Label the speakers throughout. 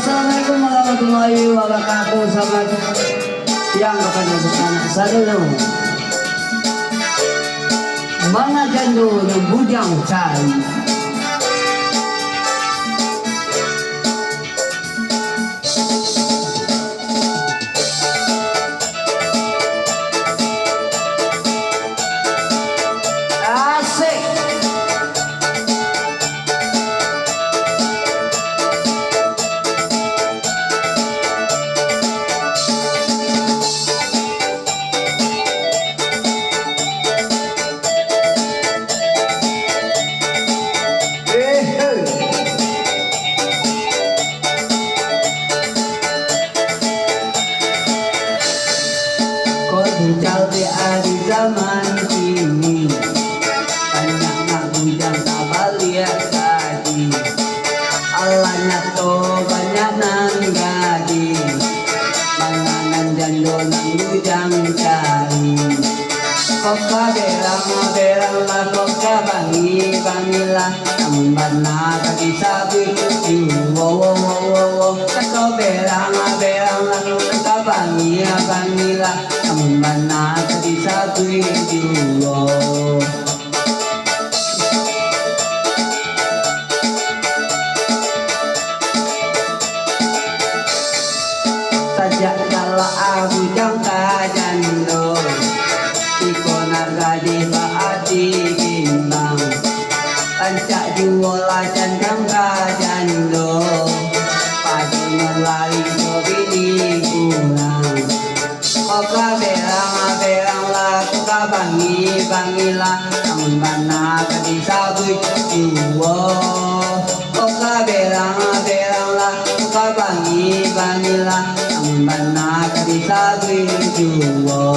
Speaker 1: Assalamualaikum warahmatullahi wabarakatuh. Selamat siang kepada anak sadelo. Mana jando yang bujang cari. Di hari zaman kini banyak nak bujang tak balik tadi. Alanya to banyak nan gadi, manganan jando nang bujang cari. Koka berang lah koka bangilah, namun bana kaki sabi wo wo wo wo wo. Koka berang lah koka bangilah, namun bana kaki sabi wo. Sajak kalah aku jangka jando, iko nagadi paati gimbang, pancak juola jangka jando, padu ngelari sobini kurang. Koka berang lah koka bangilah, namun mana kadi sabui juo. Koka berang lah koka bangilah, namun mana kadi sabui juo.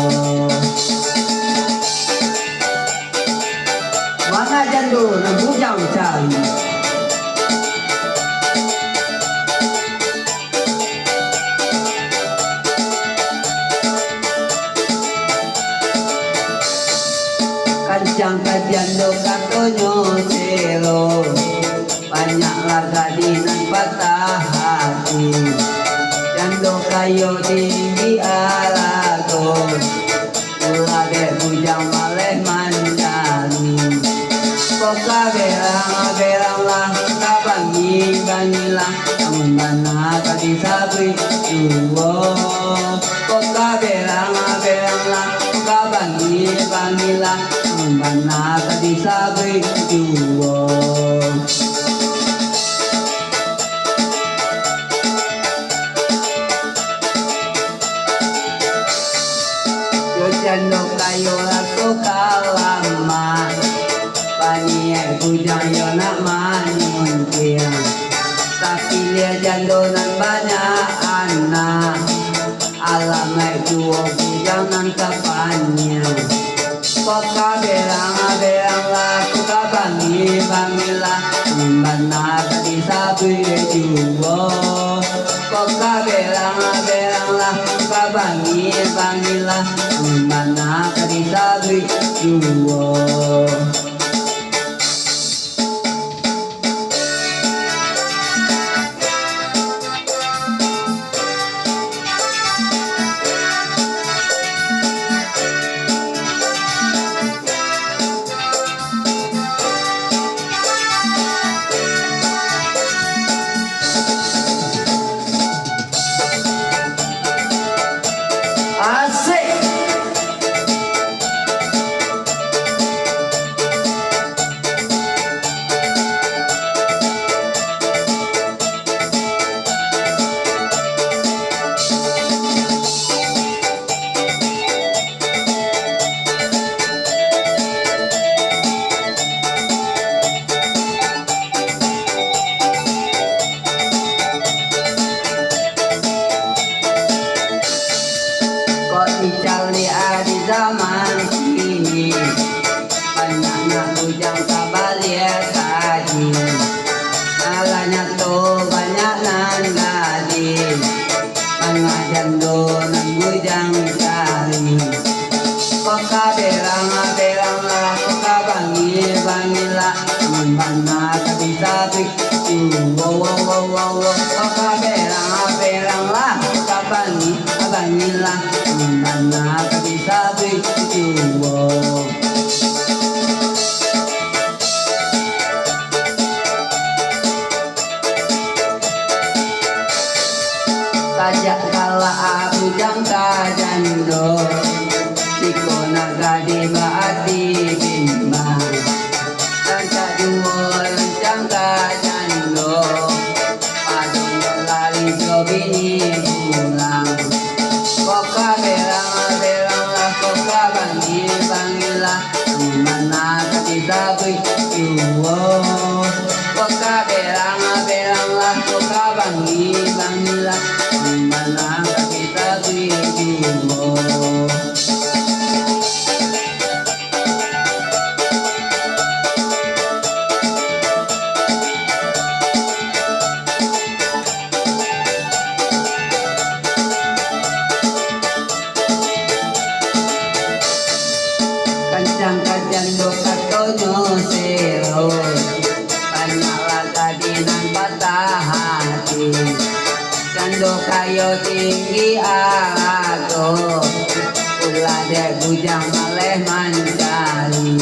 Speaker 1: Mana jando nang bujang cari. Kancang jando katonyo selo, banyak laga dinan patah hati. Jando kayo tinggi alago, pula dek bujang maleh mandani. Koka berang lah koka bangilah, namun mana kadi sabri juo. Koka berang lah koka bangilah, namun mana kadi sabri juo. Jando kayo lato kalama, paniye bujang yo nak manyun tiang, tapi dia jando nan banyak anak, alamai juo bujang nan kapanya. Koka berang lah koka bangilah, mana tadi sabi juo. Koka berang lah koka bangilah, mana tadi sabi juo. Asik. Dicari di zaman kini, banyak nak bujang tak balik tadi. Alanya to banyak nan gadi, mana jando nan bujang cari. Koka berang lah koka bangilah, namun mana kadi sabik juo. Koka berang Ajak kala bujang kajando Iko nagadi baati bimbang Lanca duo lancang kajando Padong lali sobini pulang Koka berang lah koka bangi lah Mana kati sabui yuwo Koka berang lah koka bangi lah Mana kati sabui yuwo Kancang do katonyo sero Panyalah tadi nan patah hati Cando kayo tinggi ago Ulah dek bujang maleh mancali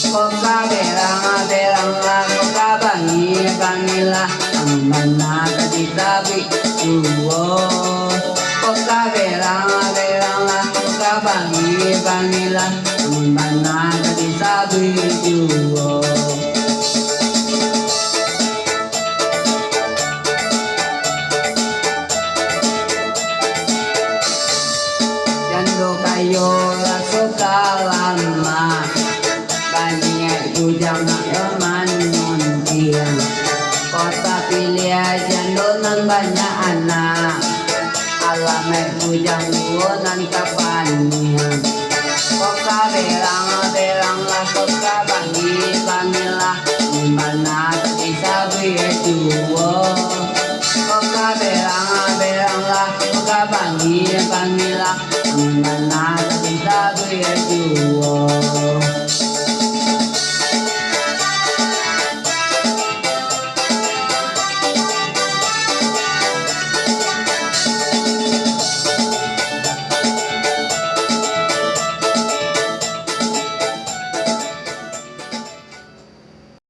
Speaker 1: Koka berang lah koka bangi lah Mana tadi tabi duo Koka berang lah koka bangi lah Mana tadi sabi duo Jando kayo raso kalama Kanya bujang nak yaman nuntian Kota pilih jando nan banyak anak Alamek bujang duo nan kapanian Koka berang lah koka bangi lah Mana tadi sabi duo Koka berang lah koka bangi lah Mana tadi sabi duo